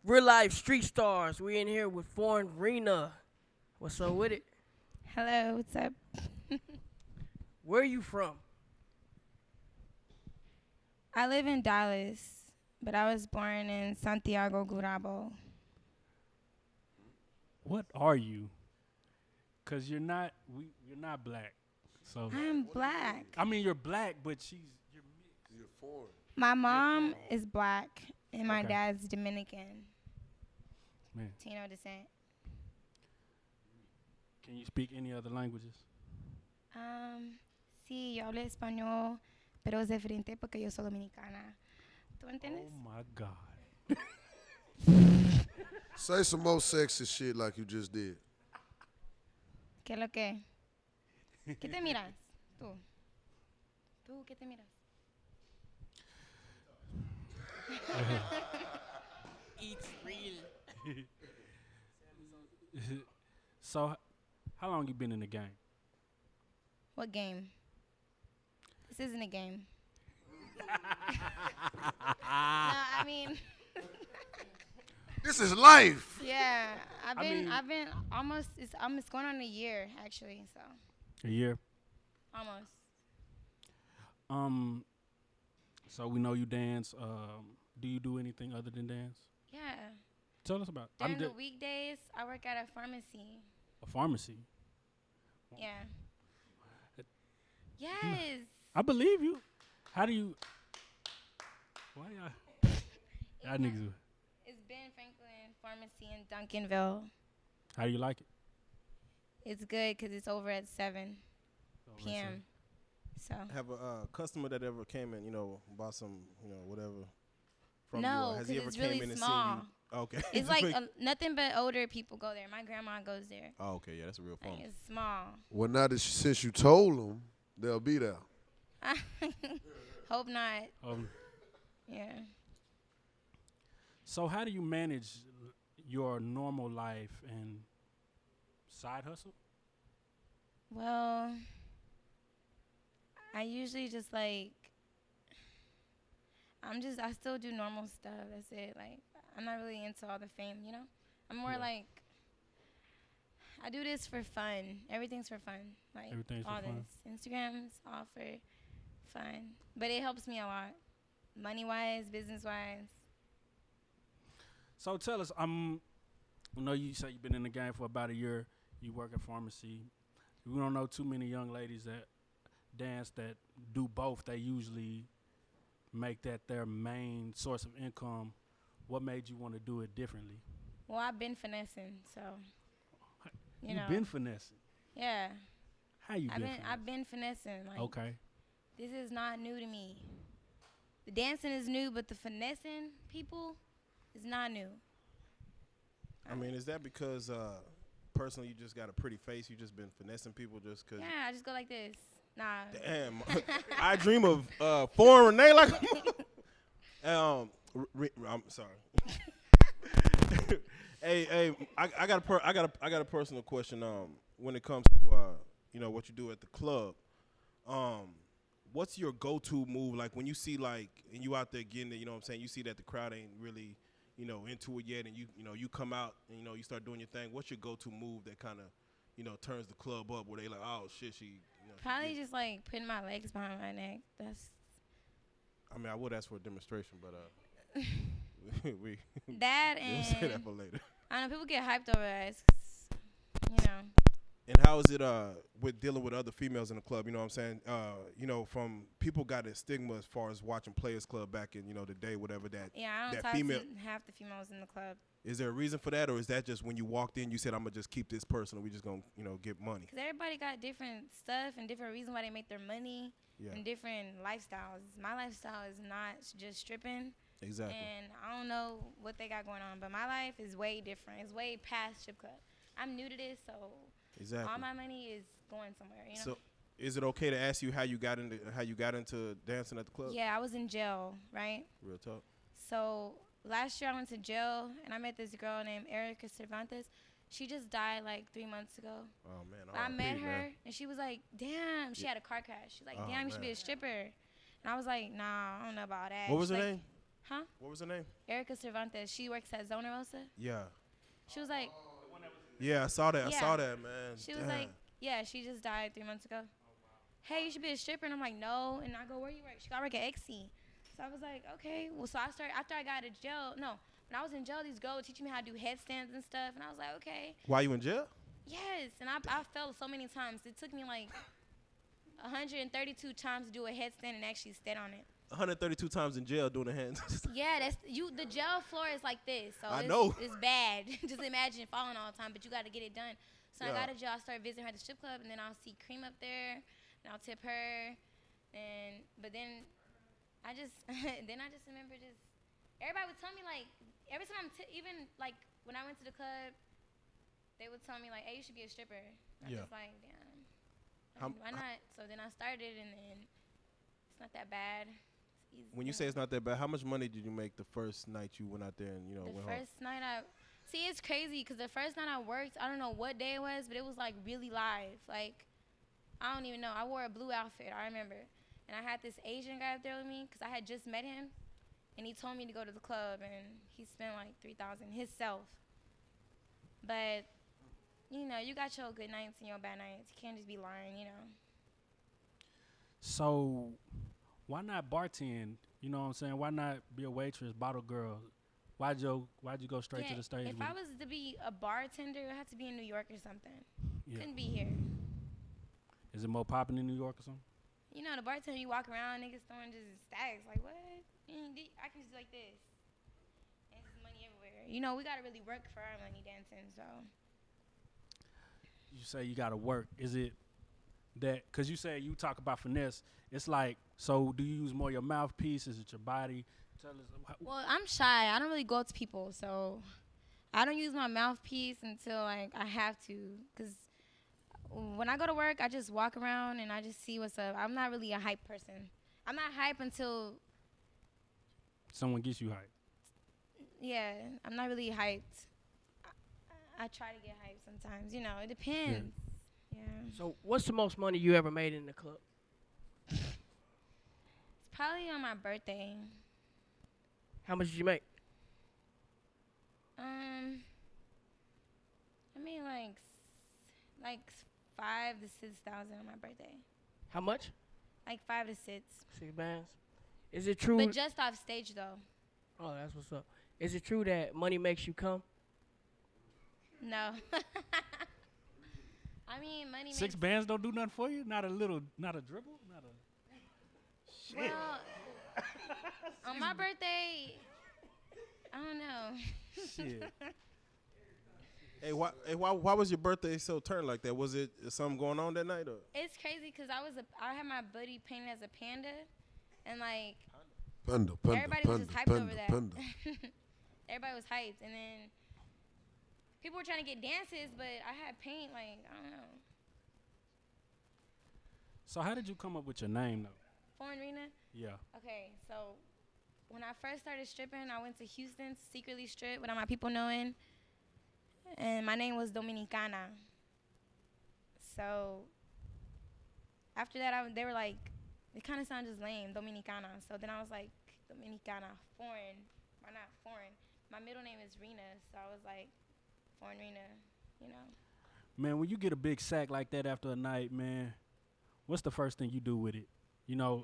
Real-life street stars. We in here with foreign Renaa. What's up with it? Hello, what's up? Where are you from? I live in Dallas, but I was born in Santiago, Gurabo. What are you? Cause you're not black. So I'm black. I mean you're black, but you're mixed. You're foreign. My mom is black, and my Okay. dad's Dominican, Man, Latino descent. can you speak any other languages? Sí, yo hablo español, pero es diferente porque yo soy dominicana. ¿Tú entiendes? Oh my God. Say some more sexy shit like you just did. ¿Qué es lo que? ¿Qué te miras? Tú. ¿Tú qué te miras? It's real. So, how long you been in the game? What game? This isn't a game. No, I mean, This is life. yeah, I've I been almost. It's going on a year actually. So A year. almost. So we know you dance. Do you do anything other than dance? Yeah. Tell us about. During the weekdays, I work at a pharmacy. A pharmacy. Yeah. Yes. I believe you. How do you? Why y'all? Y'all niggas. It's Ben Franklin Pharmacy in Duncanville. How do you like it? It's good because it's over at 7 Oh, let's p.m. So Have a customer that ever came in, bought some, whatever from no, you? Has because he ever it's came really in and small. seen you? Okay. It's like nothing but older people go there. My grandma goes there. Oh, okay, yeah, that's a real Like, phone. it's small. Well, now that since you told them, they'll be there. Hope not. Um, Yeah. so how do you manage your normal life and side hustle? Well, I usually just like, I still do normal stuff. That's it. Like, I'm not really into all the fame, you know? I'm more Yeah. like, I do this for fun. Everything's for fun. Like, Everything's for all fun. this. Instagram's all for fun. But it helps me a lot. Money-wise, business-wise. So tell us, I know you say you've been in the game for about a year. You work at pharmacy. We don't know too many young ladies that dance that do both. They usually make that their main source of income. What made you want to do it differently? Well, I've been finessing, so, you know. You've been finessing. Yeah. How you been? I've been finessing. Like, Okay. this is not new to me. The dancing is new, but the finessing people is not new. I mean, is that because personally you just got a pretty face? You just been finessing people just because? Yeah, I just go like this. Nah. Damn, I dream of foreign Renee like. I'm sorry. hey, I got a personal question. When it comes to what you do at the club, what's your go-to move? Like when you see and you out there getting it, you know what I'm saying? You see that the crowd ain't really, into it yet, and you come out and you start doing your thing. What's your go-to move that kind of, turns the club up where they like, oh shit, she. She Probably get it. just like putting my legs behind my neck. That's I mean, I would ask for a demonstration, but we that, we'll say that and for later. I know people get hyped over that. It's, you know. And how is it with dealing with other females in the club? You know what I'm saying? From people got a stigma as far as watching Players Club back in the day, whatever that. Yeah, I don't that talk female. to half the females in the club. Is there a reason for that, or is that just when you walked in, you said, "I'm gonna just keep this person, and we just gonna get money"? Because everybody got different stuff and different reasons why they make their money Yeah, and different lifestyles. My lifestyle is not just stripping. exactly. And I don't know what they got going on, but my life is way different. It's way past strip club. I'm new to this, so Exactly. all my money is going somewhere. You know. So, is it okay to ask you how you got into dancing at the club? Yeah, I was in jail, right? Real talk. So last year I went to jail and I met this girl named Erica Cervantes. She just died like 3 months ago. Oh man. I met R.I.P., her man. and she was like, "Damn!" She Yeah. had a car crash. She's like, Oh, "Damn, you should be man. a stripper." And I was like, "Nah, I don't know about that." What was She's her like, name? Huh? What was her name? Erica Cervantes. She works at Zona Rosa. Yeah. She was like, Yeah, I saw that. I Yeah. saw that, man. she was Damn. like, yeah, she just died 3 months ago. Hey, you should be a stripper. And I'm like, no. And I go, where you work? She got work at XC. So I was like, okay. Well, so I started, after I got out of jail, no, when I was in jail, these girls were teaching me how to do headstands and stuff. And I was like, okay. Why you in jail? Yes. And I fell so many times. It took me like 132 times to do a headstand and actually stand on it. 132 times in jail doing the hands. Yeah, that's you. The jail floor is like this, so I know. It's bad. Just imagine falling all the time, but you got to get it done. So I Yeah. got a jail. I started visiting her at the strip club, and then I'll see Cream up there, and I'll tip her, but then I just remember everybody would tell me like every time even like when I went to the club, they would tell me like, hey, you should be a stripper. I'm Yeah. just like, damn, why not? So then I started, and then it's not that bad. Easy, When you say it's not that bad, how much money did you make the first night you went out there and went home? first night see, it's crazy because the first night I worked, I don't know what day it was, but it was like really live. Like, I don't even know. I wore a blue outfit, I remember. And I had this Asian guy up there with me because I had just met him. And he told me to go to the club and he spent like $3,000 himself. But, you got your good nights and your bad nights. You can't just be lying. So, why not bartend? You know what I'm saying? Why not be a waitress, bottle girl? Why'd you go straight to the stage? If I was to be a bartender, it would have to be in New York or something. Yeah. Couldn't be here. Is it more popping in New York or something? The bartender, you walk around, niggas throwing just stacks. Like, what? I can just do like this. And it's just money everywhere. We got to really work for our money dancing, so. You say you gotta work. Is it that? Cause you say you talk about finesse. It's like, so do you use more your mouthpiece? Is it your body? Tell us. Well, I'm shy. I don't really go up to people, so I don't use my mouthpiece until like I have to. Cause when I go to work, I just walk around and I just see what's up. I'm not really a hype person. I'm not hype until Someone gets you hyped. yeah. I'm not really hyped. I try to get hyped sometimes. It depends. Yeah. So, what's the most money you ever made in the club? It's probably on my birthday. How much did you make? I mean like 5,000 to 6,000 on my birthday. How much? Like 5 to 6. 6 bands. Is it true? But just off stage though. Oh, that's what's up. Is it true that money makes you come? No. I mean, money 6 makes. bands don't do nothing for you? Not a dribble? Not a. Well, on my birthday, I don't know. Shit. Hey, why was your birthday so turned like that? Was it something going on that night? Or? It's crazy because I had my buddy painted as a panda, and like Panda, everybody was just hyped over that. Everybody was hyped, and then people were trying to get dances, but I had paint. Like, I don't know. So how did you come up with your name though? Foreign Rena. Yeah. Okay, so when I first started stripping, I went to Houston to secretly strip without my people knowing, and my name was Dominicana. So after that, they were like, it kind of sounded just lame, Dominicana. So then I was like, Dominicana, foreign. Why not foreign? My middle name is Rena, so I was like, Foreign Rena, Man, when you get a big sack like that after a night, man, what's the first thing you do with it?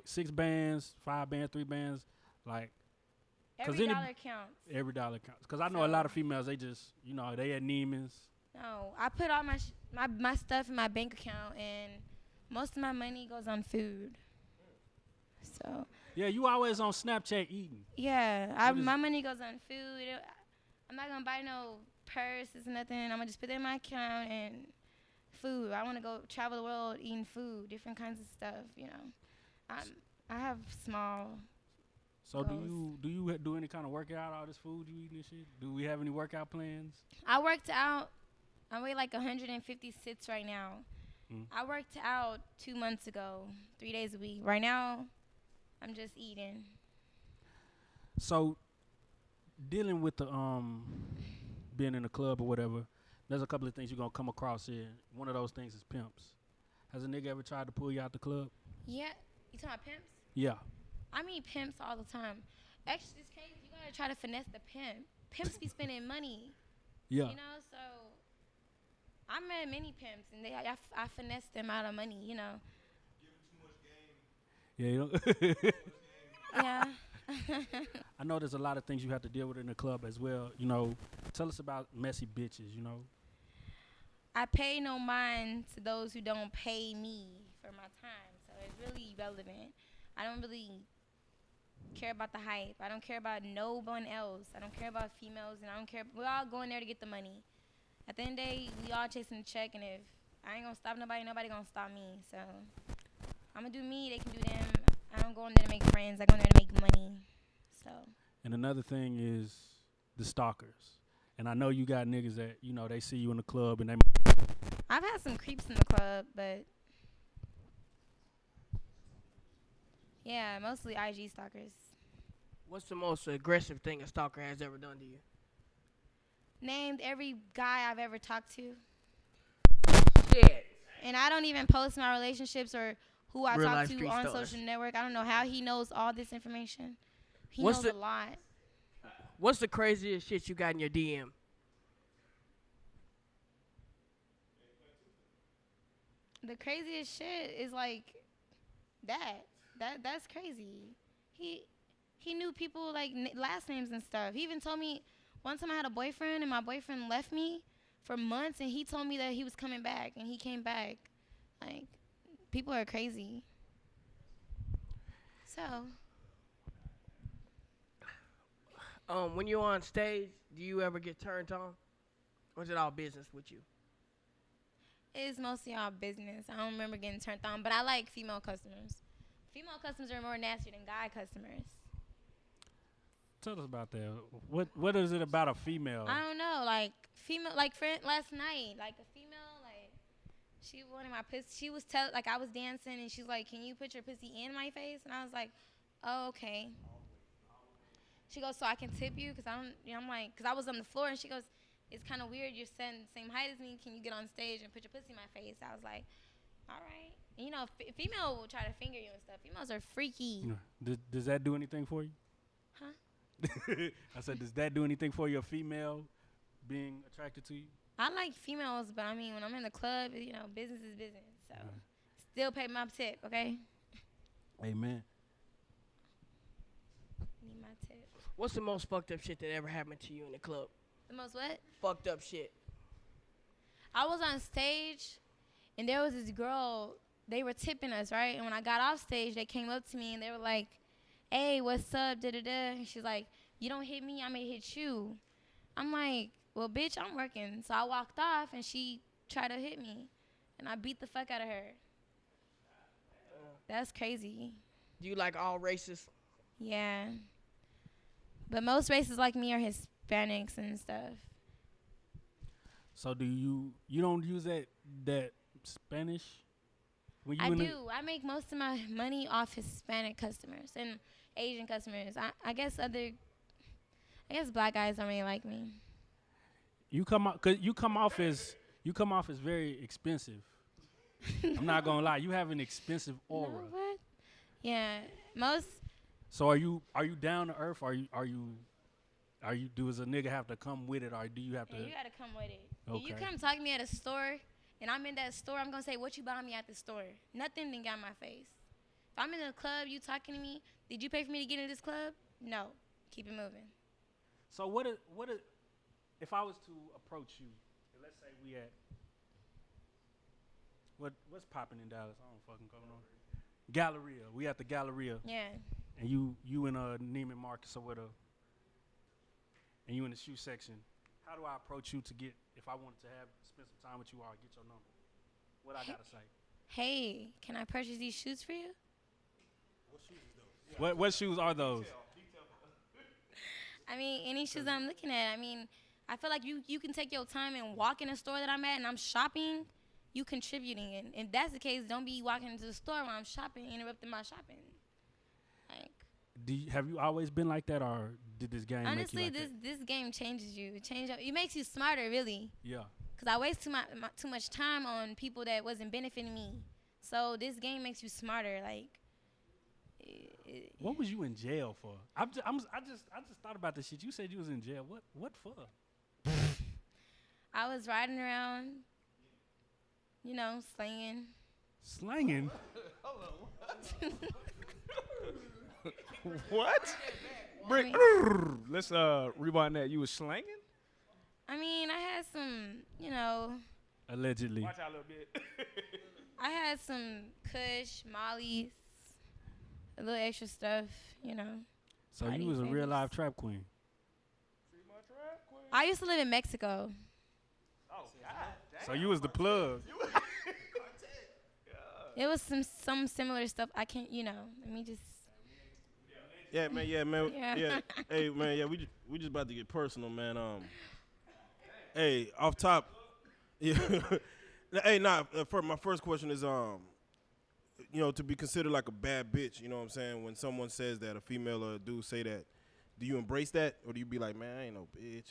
6 bands, 5 bands, 3 bands, like. Every dollar counts. Every dollar counts. Because I know a lot of females, they just, they at Neiman's. No, I put all my stuff in my bank account, and most of my money goes on food. So. Yeah, you always on Snapchat eating. Yeah, my money goes on food. I'm not going to buy no purses or nothing. I'm going to just put it in my account and food. I want to go travel the world eating food, different kinds of stuff, I have small So goals. do you do any kind of workout, all this food you eating and shit? Do we have any workout plans? I worked out. I weigh like 150 sits right now. I worked out 2 months ago, 3 days a week. Right now, I'm just eating. So dealing with the being in a club or whatever, there's a couple of things you're gonna come across here. One of those things is pimps. Has a nigga ever tried to pull you out the club? Yeah. You talking about pimps? Yeah. I meet pimps all the time. Actually, it's crazy. gotta try to finesse the pimp. Pimps be spending money. Yeah. You know, so I met many pimps, and I finessed them out of money. You know. Yeah. You know. Yeah. I know there's a lot of things you have to deal with in the club as well. You know, tell us about messy bitches. You know. I pay no mind to those who don't pay me for my time, so it's really irrelevant. I don't really care about the hype. I don't care about no one else. I don't care about females, and I don't care. We're all going there to get the money. At the end of the day, we all chasing the check, and if I ain't gonna stop nobody gonna stop me. So I'm gonna do me. They can do them. I don't go in there to make friends. I go in there to make money. So. And another thing is the stalkers. And I know you got niggas that, you know, they see you in the club and they. I've had some creeps in the club, but yeah, mostly IG stalkers. What's the most aggressive thing a stalker has ever done to you? Named every guy I've ever talked to. Shit. And I don't even post my relationships or who I Real talk life to street on stars. social network. I don't know how he knows all this information. He What's knows the- a lot. What's the craziest shit you got in your DM? The craziest shit is like that's crazy. He knew people like last names and stuff. He even told me one time I had a boyfriend and my boyfriend left me for months and he told me that he was coming back and he came back. Like people are crazy. So When you're on stage, do you ever get turned on? Or is it all business with you? it's mostly all business. I don't remember getting turned on, but I like female customers. Female customers are more nasty than guy customers. Tell us about that. What is it about a female? I don't know, like female, like friend last night, like a female, like she wanted my pussy. She was like I was dancing and she's like, "Can you put your pussy in my face?" And I was like, "Oh, okay." She goes, "So I can tip you?" Cause I don't, you know, I'm like, cause I was on the floor and she goes, "It's kind of weird. You're sitting the same height as me. Can you get on stage and put your pussy in my face?" I was like, "All right." And, you know, female will try to finger you and stuff. Females are freaky. Does that do anything for you? Huh? I said, does that do anything for you, a female being attracted to you? I like females, but I mean, when I'm in the club, you know, business is business. So, still pay my tip, okay? Amen. Need my tip. What's the most fucked up shit that ever happened to you in the club? The most what? Fucked up shit. I was on stage, and there was this girl. They were tipping us, right? And when I got off stage, they came up to me, and they were like, "Hey, what's up, da-da-da?" And she's like, "You don't hit me, I'm going to hit you." I'm like, "Well, bitch, I'm working." So I walked off, and she tried to hit me, and I beat the fuck out of her. That's crazy. Do you like all races? Yeah. But most races like me are Hispanics and stuff. So do you don't use that Spanish? When you I in do. I make most of my money off Hispanic customers and Asian customers. I guess black guys don't really like me. You come off as very expensive. I'm not gonna lie, you have an expensive aura. No, what? Yeah. Most. So are you down to earth? Are you does a nigga have to come with it, or do you have to? Yeah, you gotta come with it. Okay. If you come talk to me at a store, and I'm in that store, I'm gonna say, "What you bought me at the store?" Nothing then got in my face. If I'm in a club, you talking to me, "Did you pay for me to get in this club?" No. Keep it moving. So what if I was to approach you? Let's say we at what's popping in Dallas? I don't fucking go no. Galleria. We at the Galleria. Yeah. And you in a Neiman Marcus or whatever, and you in the shoe section. How do I approach you to get, if I wanted to spend some time with you or get your number? What I gotta say? Hey, can I purchase these shoes for you? What shoes are those? I mean, any shoes I'm looking at. I mean, I feel like you can take your time and walk in a store that I'm at and I'm shopping, you contributing. And if that's the case, don't be walking into the store while I'm shopping, interrupting my shopping. Like, Have you always been like that, or did this game honestly, make you like this game changes you. It makes you smarter, really. that? Yeah. Because I waste too much time on people that wasn't benefiting me. So this game makes you smarter. Like, What was you in jail for? I just thought about this shit. You said you was in jail. What for? I was riding around, slinging. Slanging? What? Brick. Let's rewind that. You was slanging? I mean, I had some, Allegedly. Watch out a little bit. I had some Kush, Molly's, a little extra stuff, So Party you was a favors. real life trap queen. I used to live in Mexico. Oh, God. So you was the plug. It was some similar stuff. I can't, let me just. Yeah, man. Yeah. Yeah. Hey, man. Yeah, we just about to get personal, man. Hey, off top. Yeah. Hey, for my first question is, to be considered like a bad bitch. You know what I'm saying? When someone says that, a female or a dude say that, do you embrace that, or do you be like, man, I ain't no bitch?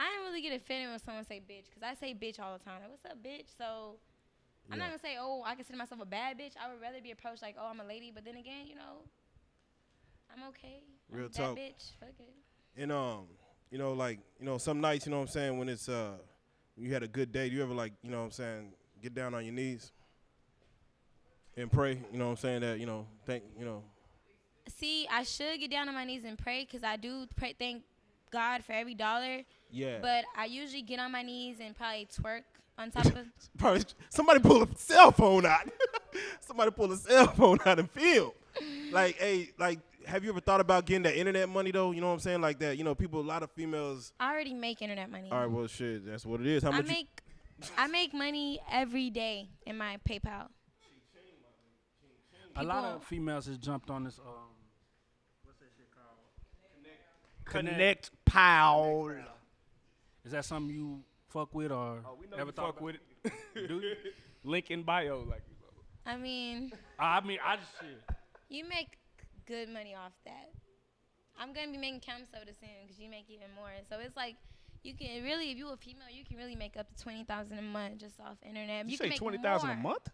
I didn't really get offended when someone say bitch, because I say bitch all the time. Like, what's up, bitch? So I'm not going to say, oh, I consider myself a bad bitch. I would rather be approached like, oh, I'm a lady. But then again, I'm okay. I'm Real a talk. bad bitch. Fuck it. And, some nights, you know what I'm saying, when it's, you had a good day, do you ever, like, you know what I'm saying, get down on your knees and pray, you know what I'm saying, that, thank. See, I should get down on my knees and pray, because I do thank God for every dollar. Yeah. But I usually get on my knees and probably twerk on top of. Probably somebody pull a cell phone out. Somebody pull a cell phone out and film. Like, hey, like, have you ever thought about getting that internet money, though? You know what I'm saying? Like that, people, a lot of females. I already make internet money. All right, well, shit, that's what it is. How much? I make money every day in my PayPal. A lot of females has jumped on this. What's that shit called? Connect Powell. Is that something you fuck with or Oh, we know ever you thought fuck with it? it. Do you? Link in bio. Like. I mean, I just shit. you make good money off that. I'm going to be making cam soda soon, because you make even more. So it's like, you can really, if you're a female, you can really make up to $20,000 a month just off internet. You can say make $20,000 a more. month?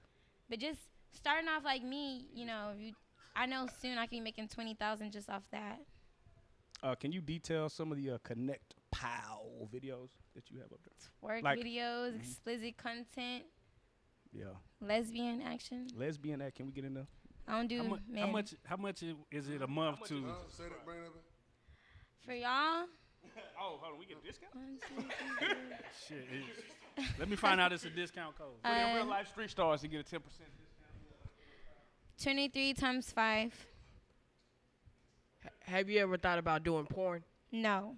But just starting off like me, I know soon I can be making $20,000 just off that. Can you detail some of the Connect Powell videos that you have up there? Work Like- videos, explicit content, Yeah. lesbian action. Lesbian act. Can we get in there? I don't do men. How much is it a month to? Say that, bring that back. For y'all, Oh, hold on. We get a discount? 1, 2, 3, 4. Shit. Let me find out it's a discount code. Put in real life street stars to get a 10% discount. 23 times 5. Have you ever thought about doing porn? No.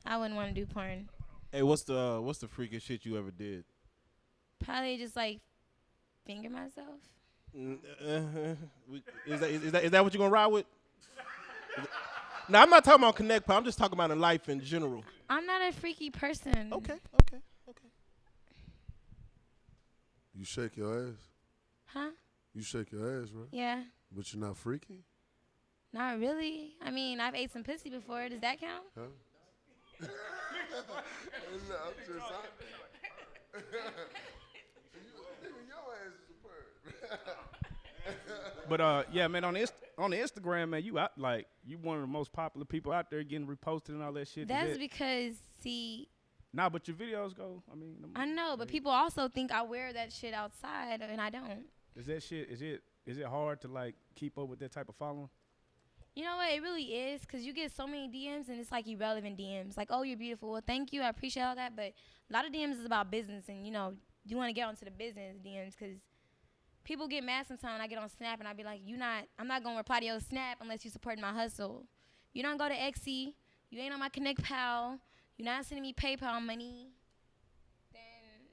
I wouldn't want to do porn. Hey, what's the freakiest shit you ever did? Probably just like finger myself. Is that what you're gonna ride with? No, I'm not talking about Connect Powell. I'm just talking about in life in general. I'm not a freaky person. Okay. You shake your ass. Huh? You shake your ass, right? Yeah. But you're not freaky? Not really. I mean, I've ate some pussy before. Does that count? Huh? No, I'm just your ass is superb. But yeah, man, on the Instagram, man, you one of the most popular people out there getting reposted and all that shit. That's because, see, Nah, but your videos go. I mean, I know, but people also think I wear that shit outside, and I don't. Is that shit? Is it hard to like keep up with that type of following? You know what? It really is, because you get so many DMs, and it's like irrelevant DMs. Like, oh, you're beautiful. Well, thank you. I appreciate all that. But a lot of DMs is about business, and, you want to get onto the business DMs, because people get mad sometimes when I get on Snap, and I be like, I'm not going to reply to your Snap unless you supporting my hustle. You don't go to Etsy. You ain't on my Connect Pal. You're not sending me PayPal money. Then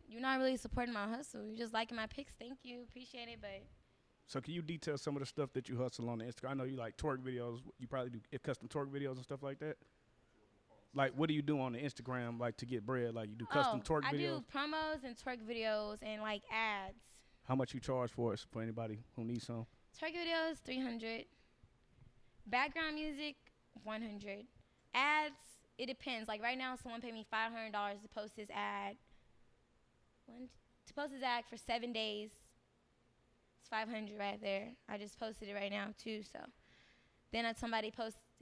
you're not really supporting my hustle. You're just liking my pics. Thank you. Appreciate it, but... So can you detail some of the stuff that you hustle on the Instagram? I know you like twerk videos. You probably do custom twerk videos and stuff like that. Like, what do you do on the Instagram, like, to get bread? Like, you do custom twerk I videos? do promos and twerk videos and, like, ads. How much you charge for it for anybody who needs some? Twerk videos, $300. Background music, $100. Ads, it depends. Like, right now, someone paid me $500 to post his ad. To post his ad for 7 days. It's 500 right there. I just posted it right now too. So then somebody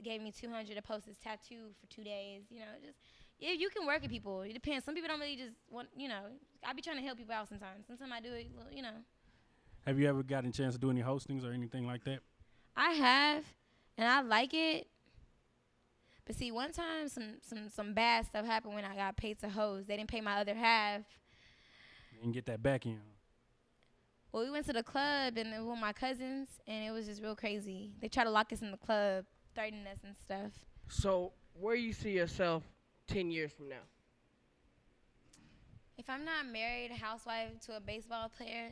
gave me 200 to post this tattoo for 2 days. You know, just yeah, you can work with people. It depends. Some people don't really just want. You know, I be trying to help people out sometimes. Sometimes I do it. Well, you know. Have you ever gotten a chance to do any hostings or anything like that? I have, and I like it. But see, one time some bad stuff happened when I got paid to host. They didn't pay my other half. And get that back in. Well, we went to the club and with my cousins, and it was just real crazy. They tried to lock us in the club, threatening us and stuff. So, where you see yourself 10 years from now? If I'm not married, housewife to a baseball player,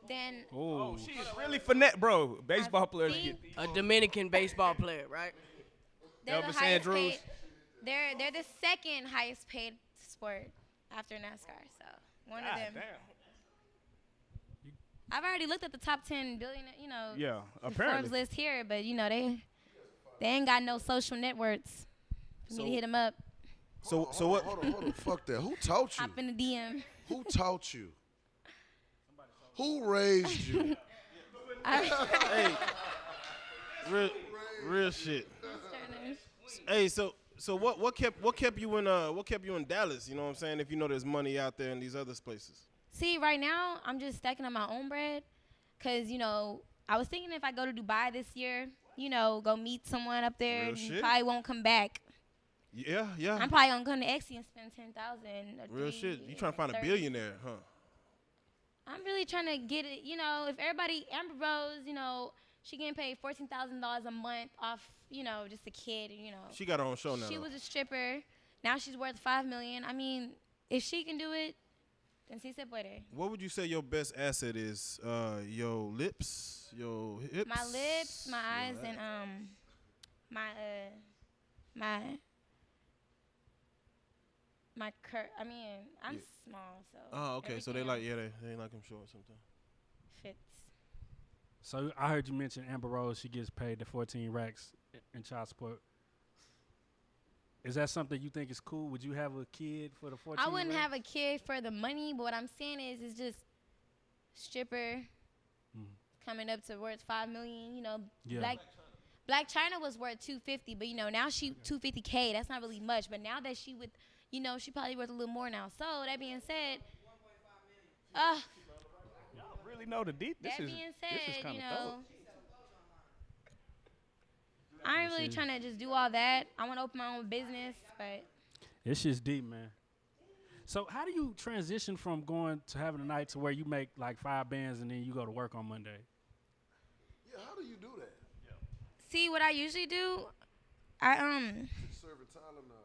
then Oh, she is really finesse, bro. Baseball players think- get these. A Dominican baseball player, right? they're the Elvis highest Andrews. paid. They're the second highest paid sport after NASCAR. So one of them. Damn. I've already looked at the top 10 billion. You know, Yeah, the Forbes apparently. list here, but you know they ain't got no social networks for me to hit them up. So Hold what? on. Fuck that. Who taught you? Hop in the DM. Who taught you? Who raised you? Hey, real shit. Hey, so what kept you in Dallas? You know what I'm saying? If you know there's money out there in these other places. See, right now, I'm just stacking up my own bread. Because, you know, I was thinking if I go to Dubai this year, you know, go meet someone up there, Real and shit. probably won't come back. Yeah. I'm probably going to come to Exy and spend $10,000. Real shit. You trying to find a billionaire, huh? I'm really trying to get it, you know, if everybody, Amber Rose, you know, she getting paid $14,000 a month off, you know, just a kid, you know. She got her own show now. She though. was a stripper. Now she's worth $5 million. I mean, if she can do it, then sí se puede. What would you say your best asset is? Your lips, your hips. My lips, my eyes, and I mean, I'm Yeah. small, so. Oh, okay. So they everything like else they like him short sometimes. fits. So I heard you mention Amber Rose. She gets paid the 14 racks in child support. Is that something you think is cool? Would you have a kid for the 14 I wouldn't racks? have a kid for the money, but what I'm saying is, it's just stripper coming up to worth $5 million. You know, Yeah. Black China was worth $250, but you know now she $250K. That's not really much, but now that she would, you know, she probably worth a little more now. So that being said, Y'all really know the deep. This that is being this is said, kind you of know, I ain't really trying to just do all that. I want to open my own business, but It's just deep, man. So how do you transition from going to having a night to where you make like 5 bands and then you go to work on Monday? Yeah, how do you do that? see what I usually do. I Serving Tylenol.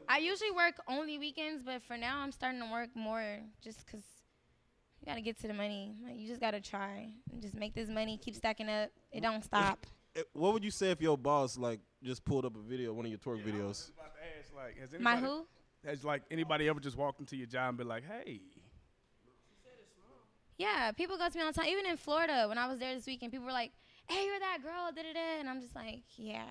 I usually work only weekends, but for now I'm starting to work more just 'cause you gotta get to the money. Like, you just gotta try and just make this money, keep stacking up. It don't stop. What would you say if your boss like just pulled up a video, one of your twerk videos? about to ask, like, has My anybody, who? has like anybody ever just walked into your job and be like, hey? Yeah, people go to me all the time. Even in Florida, when I was there this weekend, people were like, "Hey, you're that girl," da-da-da. And I'm just like, yeah.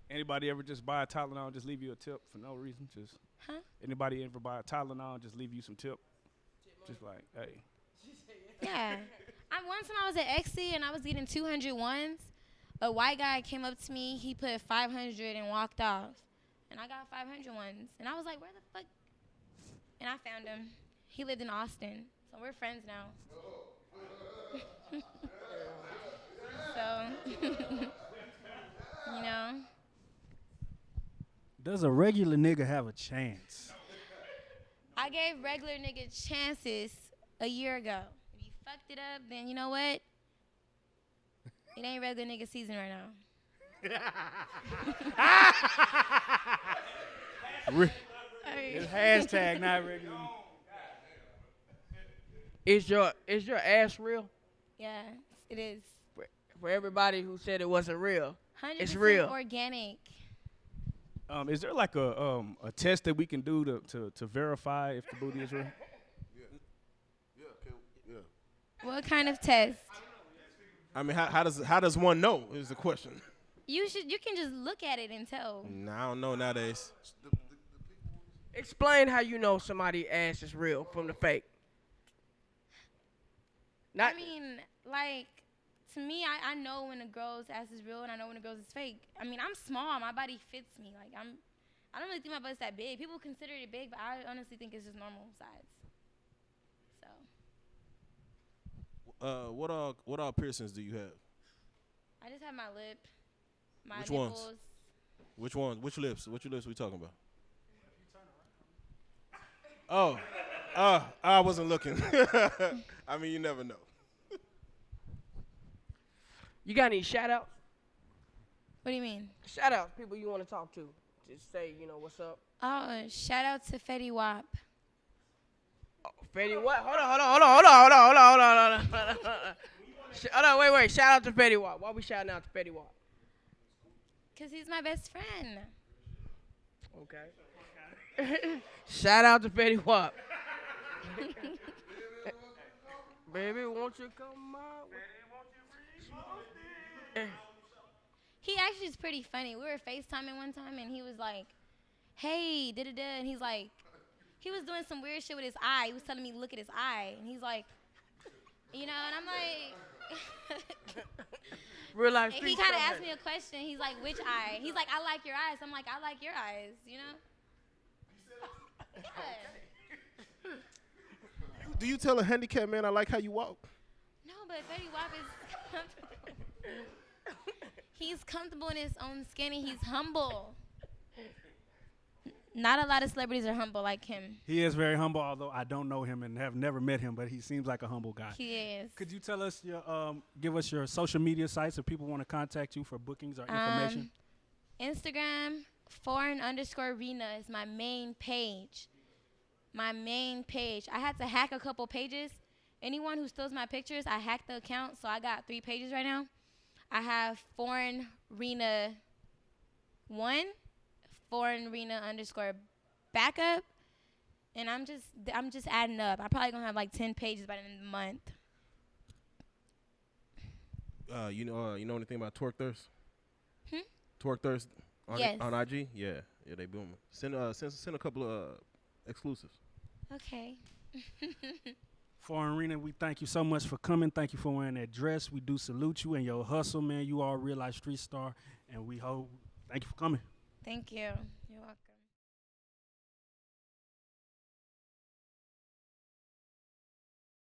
Anybody ever just buy a Tylenol and just leave you a tip for no reason? Just Huh? anybody ever buy a Tylenol and just leave you some tip? Just like, hey. Yeah. Once when I was at Exy and I was getting 200 ones, a white guy came up to me. He put 500 and walked off. And I got 500 ones. And I was like, where the fuck? And I found him. He lived in Austin. So we're friends now. So, you know. Does a regular nigga have a chance? I gave regular niggas chances a year ago. If you fucked it up, then you know what? It ain't regular nigga season right now. It's hashtag not regular. Is your ass real? Yeah, it is. For everybody who said it wasn't real, 100% It's real. organic. Is there like a test that we can do to verify if the booty is real? What kind of test? I mean, how does one know? Is the question. You can just look at it and tell. Nah, I don't know nowadays. explain how you know somebody's ass is real from the fake. Not I mean, like, to me, I know when a girl's ass is real and I know when a girl's is fake. I mean, I'm small. My body fits me. Like, I don't really think my butt's that big. People consider it big, but I honestly think it's just normal size. So. What all piercings do you have? I just have my lip, my Which nipples. ones? Which ones? Which lips? Which lips we talking about? Oh, I wasn't looking. I mean, you never know. you got any shout outs? What do you mean? Shout outs, people you want to talk to. Just say, what's up. Oh, shout out to Fetty Wap. Oh, Fetty Wap. Hold on, wait. Shout out to Fetty Wap. Why we shouting out to Fetty Wap? Because he's my best friend. Okay. Shout out to Fetty Wap. Baby, won't you come out? He actually is pretty funny. We were FaceTiming one time, and he was like, hey, da-da-da. And he's like, he was doing some weird shit with his eye. He was telling me to look at his eye. And he's like, and I'm like... Real life. He kind of asked me a question. He's like, which eye? He's like, I like your eyes. I'm like, I like your eyes, Yeah. Do you tell a handicapped man I like how you walk? No, but Fetty Wap is comfortable. He's comfortable in his own skin, and he's humble. Not a lot of celebrities are humble like him. He is very humble, although I don't know him and have never met him, but he seems like a humble guy. He is. Could you tell us give us your social media sites if people want to contact you for bookings or information? Instagram, foreign_Renaa is my main page. I had to hack a couple pages. Anyone who steals my pictures, I hacked the account, so I got 3 pages right now. I have foreign Renaa 1, foreign Renaa _backup, and I'm just adding up. I'm probably gonna have like 10 pages by the end of the month. You know anything about Twerk Thirst? Twerk Thirst Yes. on IG? Yeah, they booming. Send a couple of exclusives. Okay. Foreign Renaa, we thank you so much for coming. Thank you for wearing that dress. We do salute you and your hustle, man. You are a real life street star, and thank you for coming. Thank you.